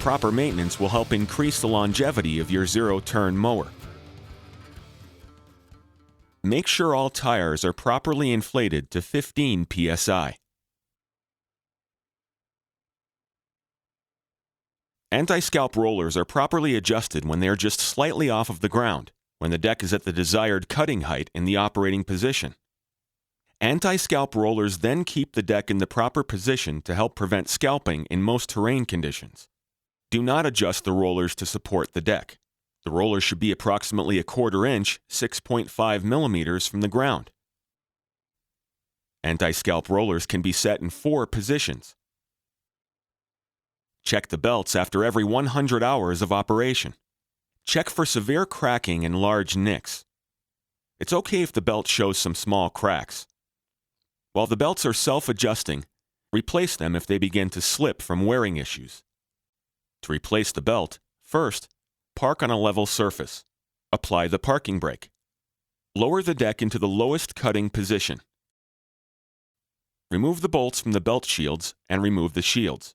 Proper maintenance will help increase the longevity of your zero-turn mower. Make sure all tires are properly inflated to 15 psi. Anti-scalp rollers are properly adjusted when they are just slightly off of the ground, when the deck is at the desired cutting height in the operating position. Anti-scalp rollers then keep the deck in the proper position to help prevent scalping in most terrain conditions. Do not adjust the rollers to support the deck. The roller should be approximately 1/4 inch, 6.5 millimeters from the ground. Anti-scalp rollers can be set in 4 positions. Check the belts after every 100 hours of operation. Check for severe cracking and large nicks. It's okay if the belt shows some small cracks. While the belts are self-adjusting, replace them if they begin to slip from wearing issues. To replace the belt, first, park on a level surface. Apply the parking brake. Lower the deck into the lowest cutting position. Remove the bolts from the belt shields and remove the shields.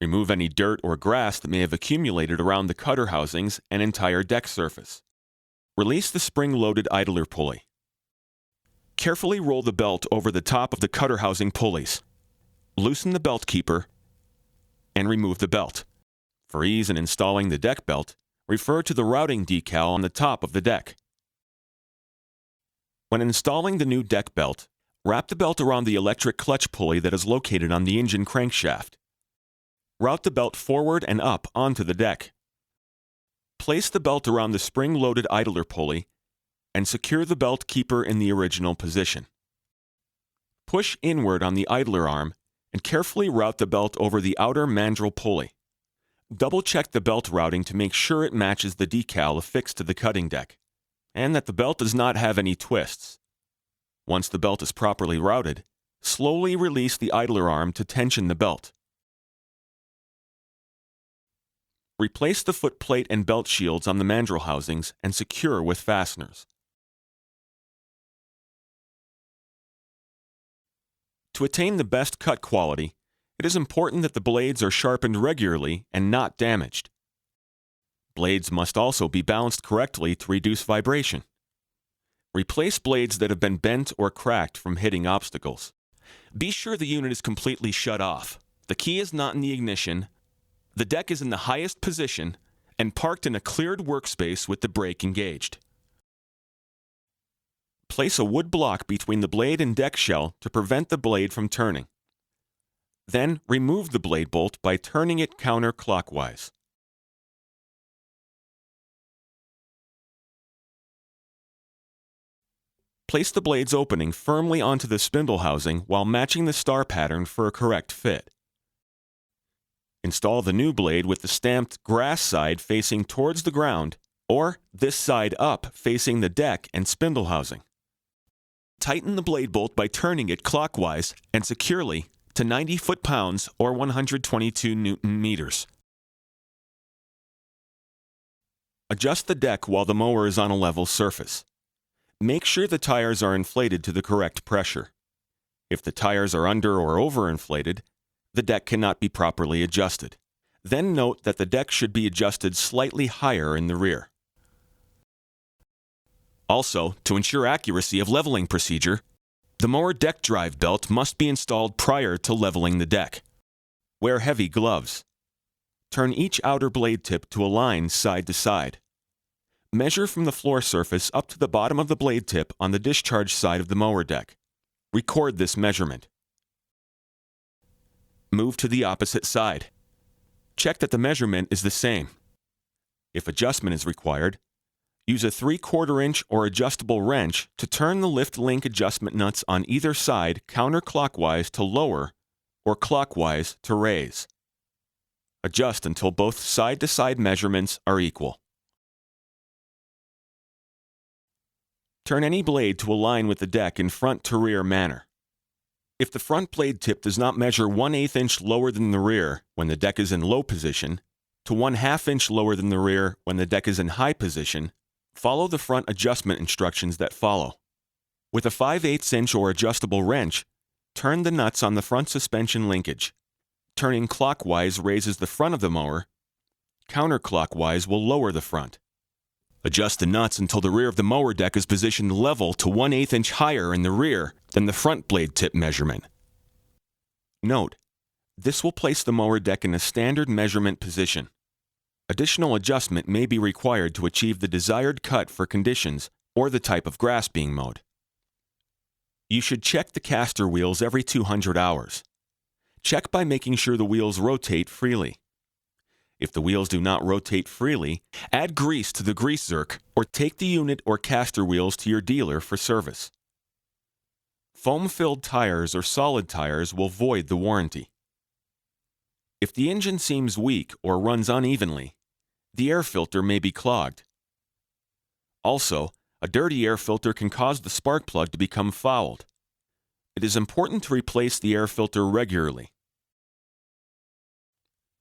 Remove any dirt or grass that may have accumulated around the cutter housings and entire deck surface. Release the spring-loaded idler pulley. Carefully roll the belt over the top of the cutter housing pulleys. Loosen the belt keeper and remove the belt. For ease in installing the deck belt, refer to the routing decal on the top of the deck. When installing the new deck belt, wrap the belt around the electric clutch pulley that is located on the engine crankshaft. Route the belt forward and up onto the deck. Place the belt around the spring-loaded idler pulley and secure the belt keeper in the original position. Push inward on the idler arm and carefully route the belt over the outer mandrel pulley. Double-check the belt routing to make sure it matches the decal affixed to the cutting deck, and that the belt does not have any twists. Once the belt is properly routed, slowly release the idler arm to tension the belt. Replace the foot plate and belt shields on the mandrel housings and secure with fasteners. To attain the best cut quality, it is important that the blades are sharpened regularly and not damaged. Blades must also be balanced correctly to reduce vibration. Replace blades that have been bent or cracked from hitting obstacles. Be sure the unit is completely shut off. The key is not in the ignition. The deck is in the highest position and parked in a cleared workspace with the brake engaged. Place a wood block between the blade and deck shell to prevent the blade from turning. Then remove the blade bolt by turning it counterclockwise. Place the blade's opening firmly onto the spindle housing while matching the star pattern for a correct fit. Install the new blade with the stamped grass side facing towards the ground, or this side up facing the deck and spindle housing. Tighten the blade bolt by turning it clockwise and securely to 90 foot-pounds or 122 Newton meters. Adjust the deck while the mower is on a level surface. Make sure the tires are inflated to the correct pressure. If the tires are under or overinflated, the deck cannot be properly adjusted. Then note that the deck should be adjusted slightly higher in the rear. Also, to ensure accuracy of leveling procedure, the mower deck drive belt must be installed prior to leveling the deck. Wear heavy gloves. Turn each outer blade tip to align side to side. Measure from the floor surface up to the bottom of the blade tip on the discharge side of the mower deck. Record this measurement. Move to the opposite side. Check that the measurement is the same. If adjustment is required, use a 3/4 inch or adjustable wrench to turn the lift link adjustment nuts on either side counterclockwise to lower or clockwise to raise. Adjust until both side-to-side measurements are equal. Turn any blade to align with the deck in front-to-rear manner. If the front blade tip does not measure 1/8 inch lower than the rear when the deck is in low position, to 1/2 inch lower than the rear when the deck is in high position, follow the front adjustment instructions that follow. With a 5/8 inch or adjustable wrench, turn the nuts on the front suspension linkage. Turning clockwise raises the front of the mower counterclockwise will lower the front. Adjust the nuts until the rear of the mower deck is positioned level to 1/8 inch higher in the rear than the front blade tip measurement. Note, this will place the mower deck in a standard measurement position. Additional adjustment may be required to achieve the desired cut for conditions or the type of grass being mowed. You should check the caster wheels every 200 hours. Check by making sure the wheels rotate freely. If the wheels do not rotate freely, add grease to the grease zerk or take the unit or caster wheels to your dealer for service. Foam-filled tires or solid tires will void the warranty. If the engine seems weak or runs unevenly, the air filter may be clogged. Also, a dirty air filter can cause the spark plug to become fouled. It is important to replace the air filter regularly.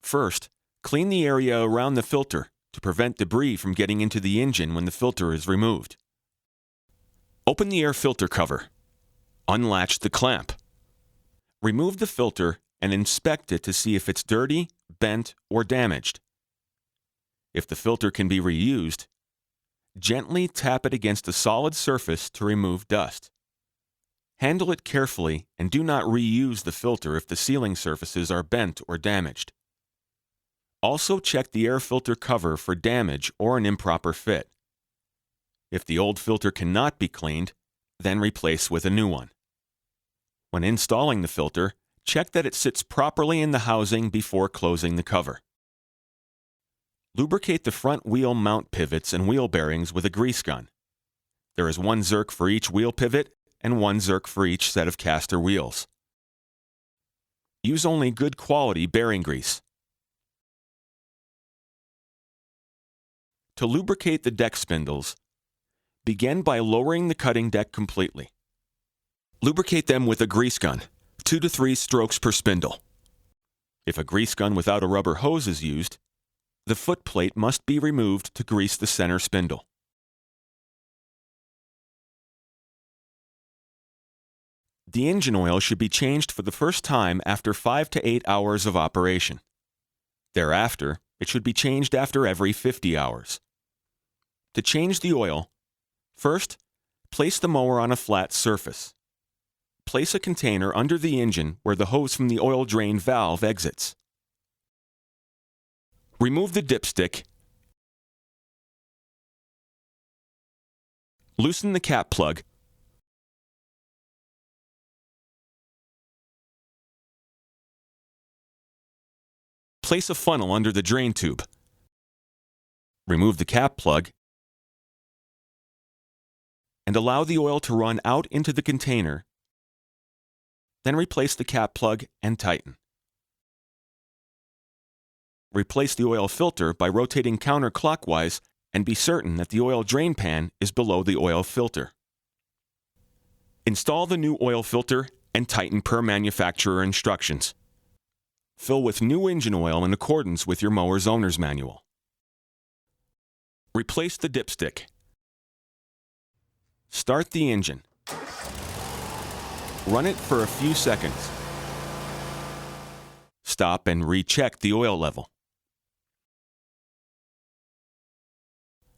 First, clean the area around the filter to prevent debris from getting into the engine when the filter is removed. Open the air filter cover. Unlatch the clamp. Remove the filter and inspect it to see if it's dirty, bent, or damaged. If the filter can be reused, gently tap it against a solid surface to remove dust. Handle it carefully and do not reuse the filter if the sealing surfaces are bent or damaged. Also check the air filter cover for damage or an improper fit. If the old filter cannot be cleaned, then replace with a new one. When installing the filter, check that it sits properly in the housing before closing the cover. Lubricate the front wheel mount pivots and wheel bearings with a grease gun. There is 1 zerk for each wheel pivot and 1 zerk for each set of caster wheels. Use only good quality bearing grease. To lubricate the deck spindles, begin by lowering the cutting deck completely. Lubricate them with a grease gun, 2 to 3 strokes per spindle. If a grease gun without a rubber hose is used, the foot plate must be removed to grease the center spindle. The engine oil should be changed for the first time after 5 to 8 hours of operation. Thereafter, it should be changed after every 50 hours. To change the oil, first, place the mower on a flat surface. Place a container under the engine where the hose from the oil drain valve exits. Remove the dipstick. Loosen the cap plug. Place a funnel under the drain tube. Remove the cap plug and allow the oil to run out into the container. Then replace the cap plug and tighten. Replace the oil filter by rotating counterclockwise and be certain that the oil drain pan is below the oil filter. Install the new oil filter and tighten per manufacturer instructions. Fill with new engine oil in accordance with your mower's owner's manual. Replace the dipstick. Start the engine. Run it for a few seconds. Stop and recheck the oil level.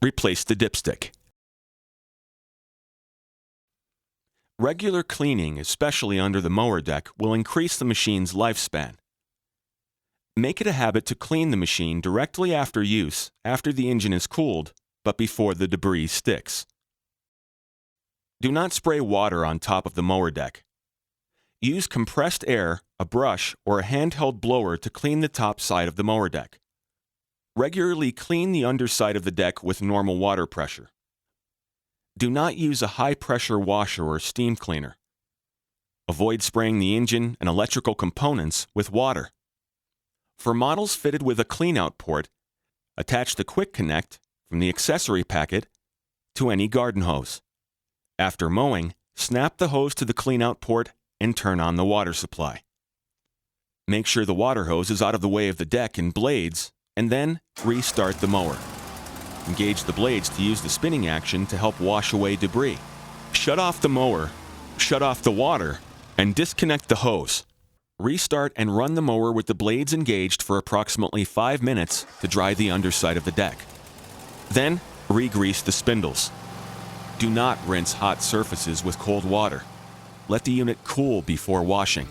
Replace the dipstick. Regular cleaning, especially under the mower deck, will increase the machine's lifespan. Make it a habit to clean the machine directly after use, after the engine is cooled, but before the debris sticks. Do not spray water on top of the mower deck. Use compressed air, a brush, or a handheld blower to clean the top side of the mower deck. Regularly clean the underside of the deck with normal water pressure. Do not use a high-pressure washer or steam cleaner. Avoid spraying the engine and electrical components with water. For models fitted with a cleanout port, attach the Quick Connect from the accessory packet to any garden hose. After mowing, snap the hose to the cleanout port and turn on the water supply. Make sure the water hose is out of the way of the deck and blades, and then restart the mower. Engage the blades to use the spinning action to help wash away debris. Shut off the mower, shut off the water, and disconnect the hose. Restart and run the mower with the blades engaged for approximately 5 minutes to dry the underside of the deck. Then, re-grease the spindles. Do not rinse hot surfaces with cold water. Let the unit cool before washing.